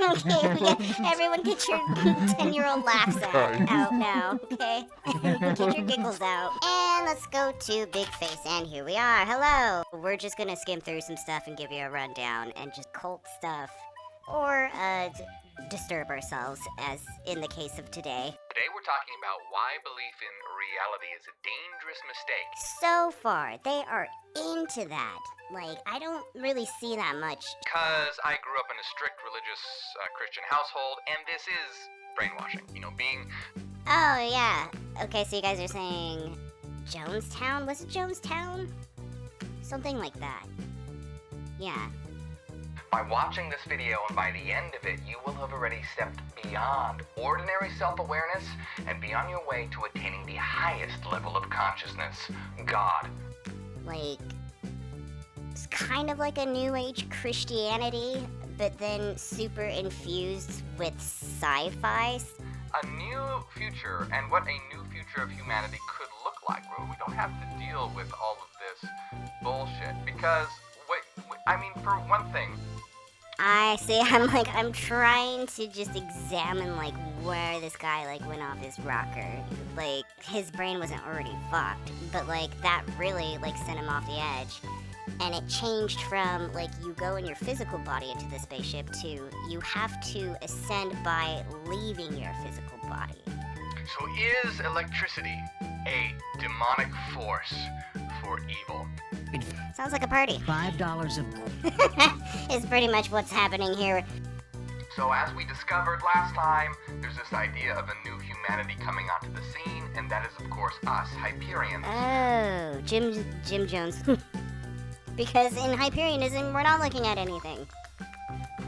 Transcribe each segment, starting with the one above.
Everyone get your 10-year-old laughs out now, okay? Get your giggles out. And let's go to Big Face, and here we are. Hello! We're just gonna skim through some stuff and give you a rundown, and just cult stuff. Or, disturb ourselves, as in the case of today. Today we're talking about why belief in reality is a dangerous mistake. So far, they are into that. Like, I don't really see that much. Because I grew up in a strict religious Christian household, and this is brainwashing. You know, being... Oh, yeah. Okay, so you guys are saying Jonestown? Was it Jonestown? Something like that. Yeah. By watching this video and by the end of it, you will have already stepped beyond ordinary self-awareness and be on your way to attaining the highest level of consciousness, God. Like, it's kind of like a New Age Christianity, but then super infused with sci-fi. A new future, and what a new future of humanity could look like, where we don't have to deal with all of this bullshit. Because, I mean, for one thing, I see, I'm trying to just examine, like, where this guy, like, went off his rocker. Like, his brain wasn't already fucked, but, like, that really, like, sent him off the edge. And it changed from, like, you go in your physical body into the spaceship to you have to ascend by leaving your physical body. So is electricity a demonic force for evil? Sounds like a party. $5 of... It's pretty much what's happening here. So as we discovered last time, there's this idea of a new humanity coming onto the scene, and that is, of course, us, Hyperians. Oh, Jim Jones. Because in Hyperianism, we're not looking at anything.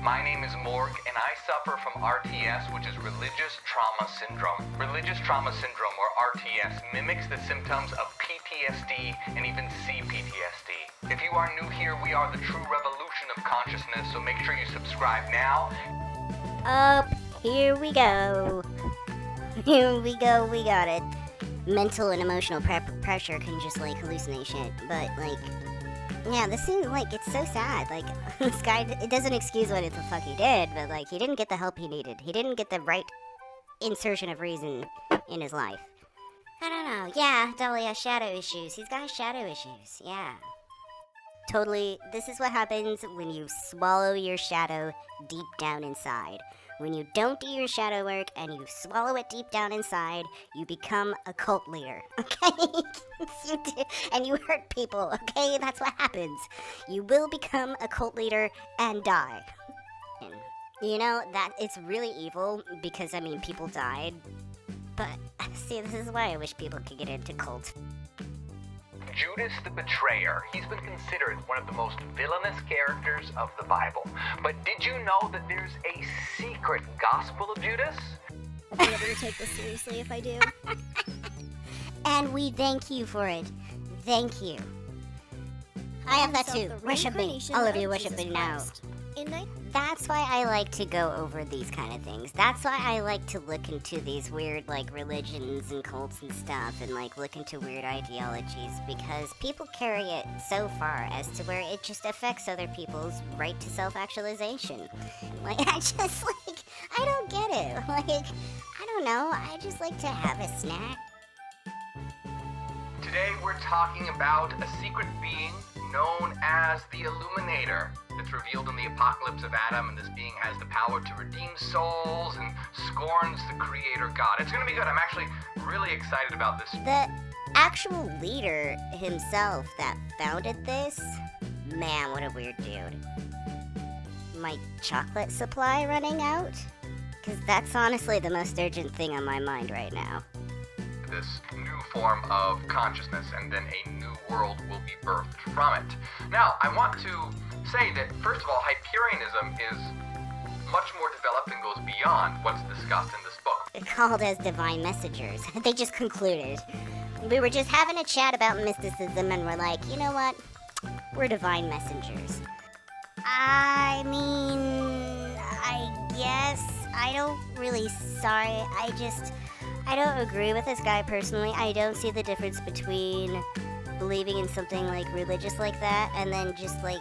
My name is Morg, and I suffer from RTS, which is Religious Trauma Syndrome. Religious Trauma Syndrome, or RTS, mimics the symptoms of PTSD and even CPTSD. If you are new here, we are the true revolution of consciousness, so make sure you subscribe now. Here we go. Here we go, we got it. Mental and emotional pressure can just, like, hallucinate shit, but, like... Yeah, this seems like it's so sad. Like, this guy, it doesn't excuse what the fuck he did, but, like, he didn't get the help he needed. He didn't get the right insertion of reason in his life. I don't know. Yeah, Dahlia, shadow issues. He's got shadow issues. Yeah. Totally. This is what happens when you swallow your shadow deep down inside. When you don't do your shadow work and you swallow it deep down inside, you become a cult leader, okay? You do, and you hurt people, okay? That's what happens. You will become a cult leader and die. And, you know, that it's really evil because, I mean, people died. But, see, this is why I wish people could get into cults. Judas the Betrayer. He's been considered one of the most villainous characters of the Bible. But did you know that there's a secret gospel of Judas? I'll be able to take this seriously if I do. And we thank you for it. Thank you. I have that too. Worship me. All of you worship me now. That's why I like to go over these kind of things. That's why I like to look into these weird, like, religions and cults and stuff and, like, look into weird ideologies because people carry it so far as to where it just affects other people's right to self-actualization. Like, I don't get it. Like, I don't know. I just like to have a snack. Today we're talking about a secret being known as the Illuminator. It's revealed in the apocalypse of Adam, and this being has the power to redeem souls and scorns the creator God. It's gonna be good. I'm actually really excited about this. The actual leader himself that founded this, man, what a weird dude. My chocolate supply running out? Because that's honestly the most urgent thing on my mind right now. This new form of consciousness, and then a new world will be birthed from it. Now, I want to say that, first of all, Hyperianism is much more developed and goes beyond what's discussed in this book. They're called as divine messengers. They just concluded. We were just having a chat about mysticism, and we're like, you know what? We're divine messengers. I mean, I guess I don't really, I don't agree with this guy personally. I don't see the difference between believing in something like religious like that and then just like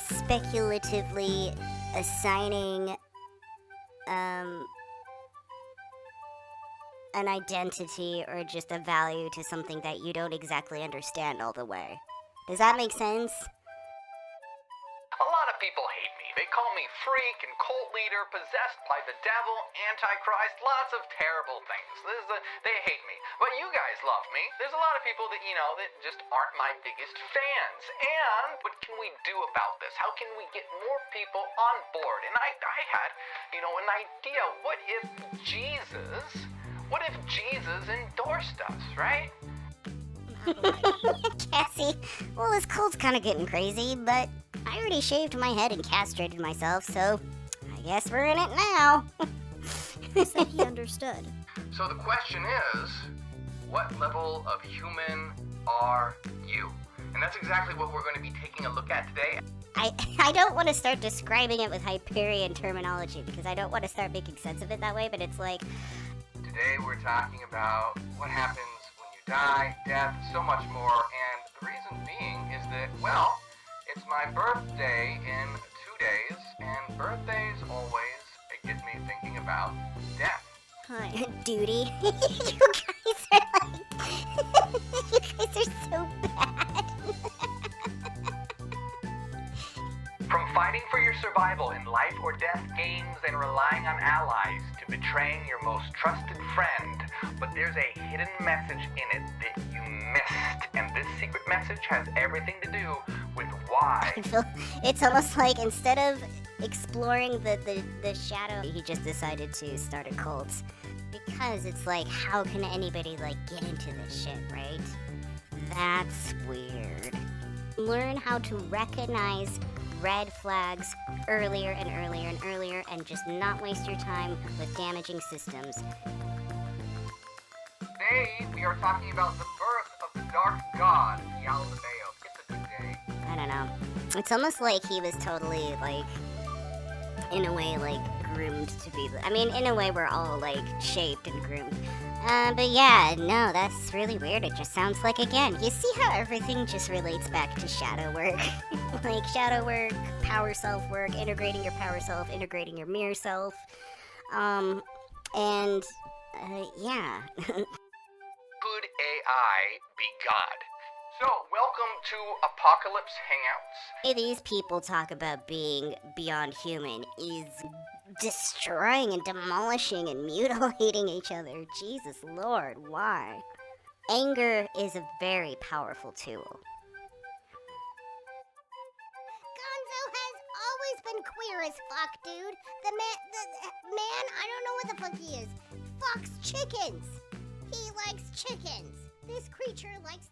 speculatively assigning an identity or just a value to something that you don't exactly understand all the way. Does that make sense? A lot of people hate me. They call me freak and cult leader, possessed by the devil, antichrist, lots of terrible things. They hate me. But you guys love me. There's a lot of people that, that just aren't my biggest fans. And what can we do about this? How can we get more people on board? And I had, an idea. What if Jesus endorsed us, right? Cassie, well, this cult's kind of getting crazy, but I already shaved my head and castrated myself, so I guess we're in it now. He said he understood. So the question is, what level of human are you? And that's exactly what we're going to be taking a look at today. I don't want to start describing it with Hyperion terminology, because I don't want to start making sense of it that way, but it's like... Today we're talking about what happens when you die, death, so much more, and the reason being is that, well, it's my birthday in 2 days, and birthdays always get me thinking about death. Hi. Duty. You guys are like... you guys are so bad. From fighting for your survival in life or death games and relying on allies to betraying your most trusted friend, but there's a hidden message in it that you missed, and this secret message has everything to do with why. I feel it's almost like instead of exploring the shadow, he just decided to start a cult. Because it's like, how can anybody get into this shit, right? That's weird. Learn how to recognize red flags earlier and earlier and earlier, and just not waste your time with damaging systems. Today, we are talking about the birth of the dark god, w.h.o.l.e. It's a good day. I don't know. It's almost like he was totally, in a way, groomed to be... I mean, in a way, we're all, shaped and groomed. But yeah, no, that's really weird. It just sounds like, again, you see how everything just relates back to shadow work? Shadow work, power self work, integrating your power self, integrating your mirror self. Yeah. Could AI be God? So, welcome to Apocalypse Hangouts. These people talk about being beyond human is destroying and demolishing and mutilating each other. Jesus Lord, why? Anger is a very powerful tool. Gonzo has always been queer as fuck, dude. The man, I don't know what the fuck he is. Fucks chickens. He likes chickens. This creature likes